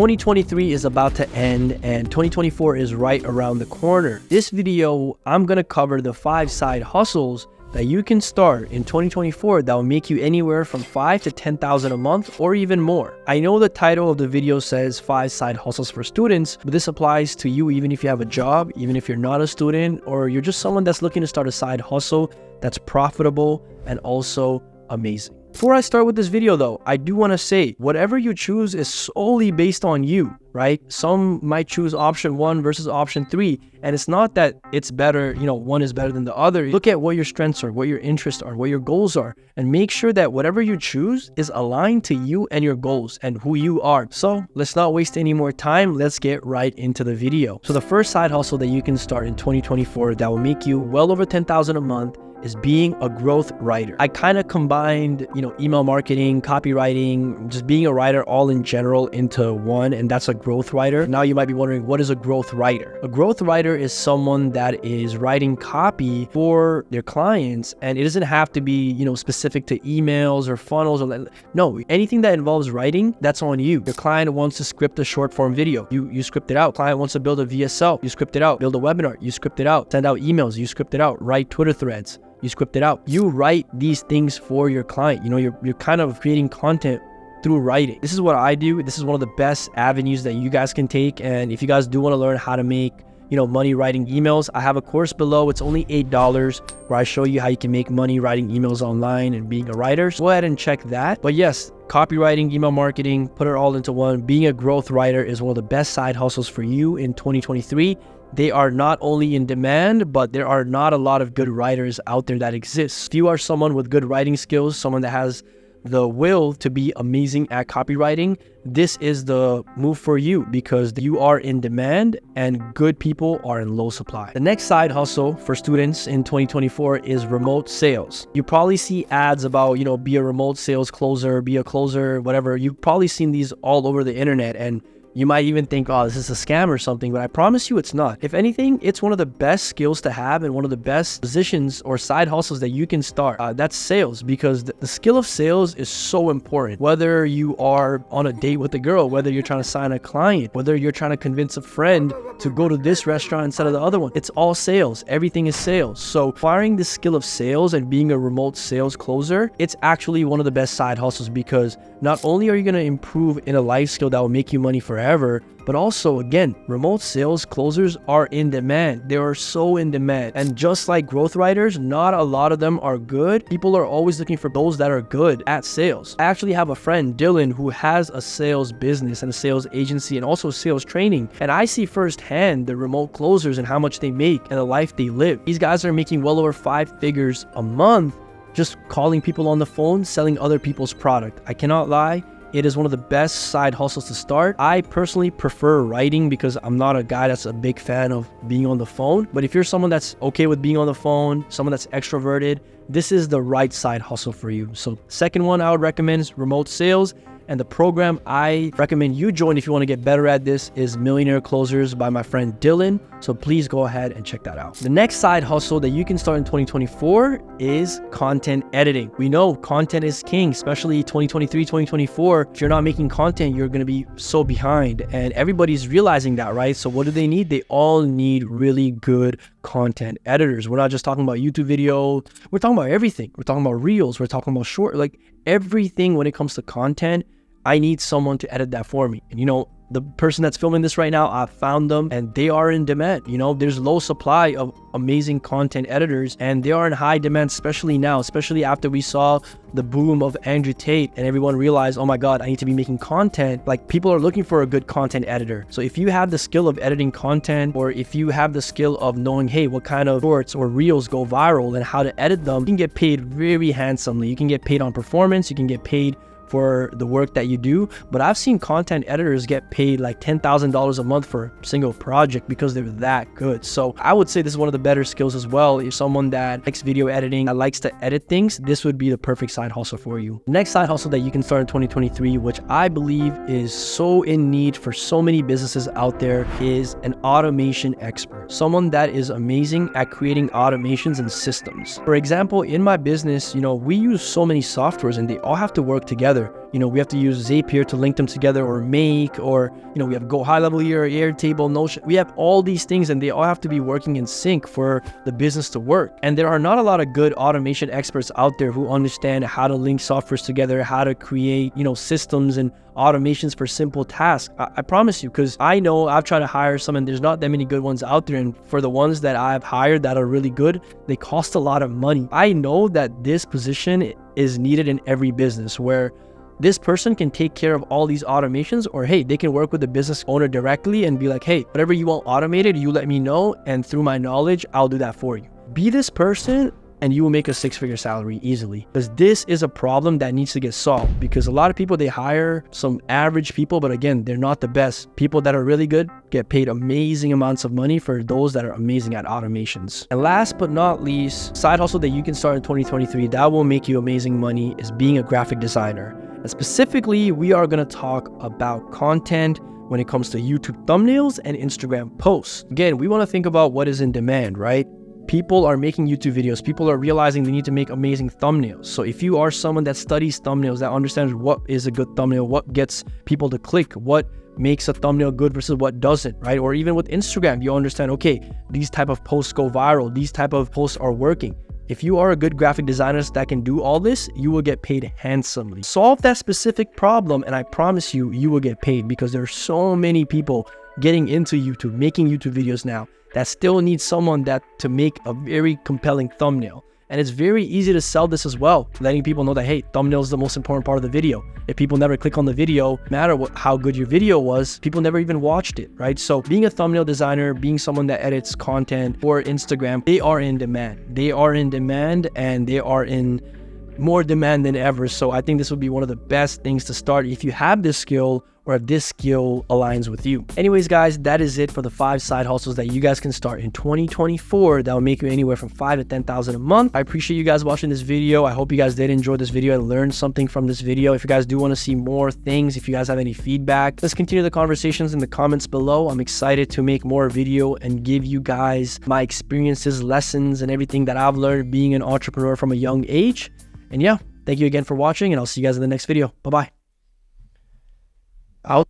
2023 is about to end and 2024 is right around the corner. This video, I'm gonna cover the 5 side hustles that you can start in 2024 that will make you anywhere from $5,000 to $10,000 a month or even more. I know the title of the video says 5 side hustles for students, but this applies to you even if you have a job, even if you're not a student, or you're just someone that's looking to start a side hustle that's profitable and also amazing. Before I start with this video though, I do want to say whatever you choose is solely based on you, right? Some might choose option 1 versus option 3, and it's not that it's better, one is better than the other. Look at what your strengths are, what your interests are, what your goals are, and make sure that whatever you choose is aligned to you and your goals and who you are. So let's not waste any more time. Let's get right into the video. So the first side hustle that you can start in 2024 that will make you well over $10,000 a month is being a growth writer. I kind of combined, email marketing, copywriting, just being a writer all in general into one, and that's a growth writer. Now you might be wondering, what is a growth writer? A growth writer is someone that is writing copy for their clients, and it doesn't have to be, specific to emails or funnels or no, anything that involves writing, that's on you. Your client wants to script a short form video, you script it out. Client wants to build a VSL, you script it out. Build a webinar, you script it out. Send out emails, you script it out. Write Twitter threads, you script it out. You write these things for your client. You're kind of creating content through writing. This is what I do. This is one of the best avenues that you guys can take. And if you guys do want to learn how to make, money writing emails, I have a course below. It's only $8 where I show you how you can make money writing emails online and being a writer. So go ahead and check that. But yes, copywriting, email marketing, put it all into one. Being a growth writer is one of the best side hustles for you in 2023. They are not only in demand, but there are not a lot of good writers out there that exist. If you are someone with good writing skills, someone that has the will to be amazing at copywriting, this is the move for you because you are in demand and good people are in low supply. The next side hustle for students in 2024 is remote sales. You probably see ads about, be a remote sales closer, be a closer, whatever. You've probably seen these all over the internet, and you might even think, oh, this is a scam or something, but I promise you it's not. If anything, it's one of the best skills to have and one of the best positions or side hustles that you can start. That's sales, because the skill of sales is so important. Whether you are on a date with a girl, whether you're trying to sign a client, whether you're trying to convince a friend to go to this restaurant instead of the other one, it's all sales. Everything is sales. So acquiring the skill of sales and being a remote sales closer, it's actually one of the best side hustles because not only are you going to improve in a life skill that will make you money forever, but also, again, remote sales closers are in demand. They are so in demand. And just like growth writers, not a lot of them are good. People are always looking for those that are good at sales. I actually have a friend, Dylan, who has a sales business and a sales agency and also sales training. And I see firsthand the remote closers and how much they make and the life they live. These guys are making well over 5 figures a month just calling people on the phone, selling other people's product. I cannot lie. It is one of the best side hustles to start. I personally prefer writing because I'm not a guy that's a big fan of being on the phone. But if you're someone that's okay with being on the phone, someone that's extroverted, this is the right side hustle for you. So second one I would recommend is remote sales. And the program I recommend you join if you want to get better at this is Millionaire Closers by my friend Dylan. So please go ahead and check that out. The next side hustle that you can start in 2024 is content editing. We know content is king, especially 2023, 2024. If you're not making content, you're going to be so behind. And everybody's realizing that, right? So what do they need? They all need really good content editors. We're not just talking about YouTube video. We're talking about everything. We're talking about reels. We're talking about short, like everything when it comes to content. I need someone to edit that for me. And the person that's filming this right now, I found them and they are in demand. There's low supply of amazing content editors and they are in high demand, especially now, especially after we saw the boom of Andrew Tate and everyone realized, oh my God, I need to be making content. Like people are looking for a good content editor. So if you have the skill of editing content, or if you have the skill of knowing, hey, what kind of shorts or reels go viral and how to edit them, you can get paid very handsomely. You can get paid on performance. You can get paid for the work that you do. But I've seen content editors get paid like $10,000 a month for a single project because they're that good. So I would say this is one of the better skills as well. If someone that likes video editing, that likes to edit things, this would be the perfect side hustle for you. The next side hustle that you can start in 2023, which I believe is so in need for so many businesses out there, is an automation expert. Someone that is amazing at creating automations and systems. For example, in my business, we use so many softwares and they all have to work together. we have to use Zapier to link them together, or Make, or, we have Go High Level here, Airtable, Notion. We have all these things, and they all have to be working in sync for the business to work. And there are not a lot of good automation experts out there who understand how to link softwares together, how to create, systems and automations for simple tasks. I promise you, because I know I've tried to hire some, and there's not that many good ones out there. And for the ones that I've hired that are really good, they cost a lot of money. I know that this position is needed in every business, where this person can take care of all these automations, or hey, they can work with the business owner directly and be like, hey, whatever you want automated, you let me know, and through my knowledge, I'll do that for you. Be this person, and you will make a 6-figure salary easily. Because this is a problem that needs to get solved, because a lot of people, they hire some average people, but again, they're not the best. People that are really good get paid amazing amounts of money for those that are amazing at automations. And last but not least, side hustle that you can start in 2023 that will make you amazing money is being a graphic designer. And specifically, we are going to talk about content when it comes to YouTube thumbnails and Instagram posts. Again, we want to think about what is in demand, right? People are making YouTube videos. People are realizing they need to make amazing thumbnails. So if you are someone that studies thumbnails, that understands what is a good thumbnail, what gets people to click, what makes a thumbnail good versus what doesn't, right? Or even with Instagram, you understand, okay, these type of posts go viral. These type of posts are working. If you are a good graphic designer that can do all this, you will get paid handsomely. Solve that specific problem, and I promise you, you will get paid, because there are so many people getting into YouTube, making YouTube videos now, that still need someone to make a very compelling thumbnail. And it's very easy to sell this as well, letting people know that, hey, thumbnail is the most important part of the video. If people never click on the video, no matter how good your video was, people never even watched it, right? So being a thumbnail designer, being someone that edits content for Instagram, they are in demand. They are in demand, and they are in more demand than ever. So I think this would be one of the best things to start if you have this skill, or if this skill aligns with you. Anyways, guys, that is it for the 5 side hustles that you guys can start in 2024 that will make you anywhere from $5,000 to $10,000 a month. I appreciate you guys watching this video. I hope you guys did enjoy this video and learn something from this video. If you guys do want to see more things, if you guys have any feedback, let's continue the conversations in the comments below. I'm excited to make more video and give you guys my experiences, lessons, and everything that I've learned being an entrepreneur from a young age. And yeah, thank you again for watching, and I'll see you guys in the next video. Bye-bye. Out.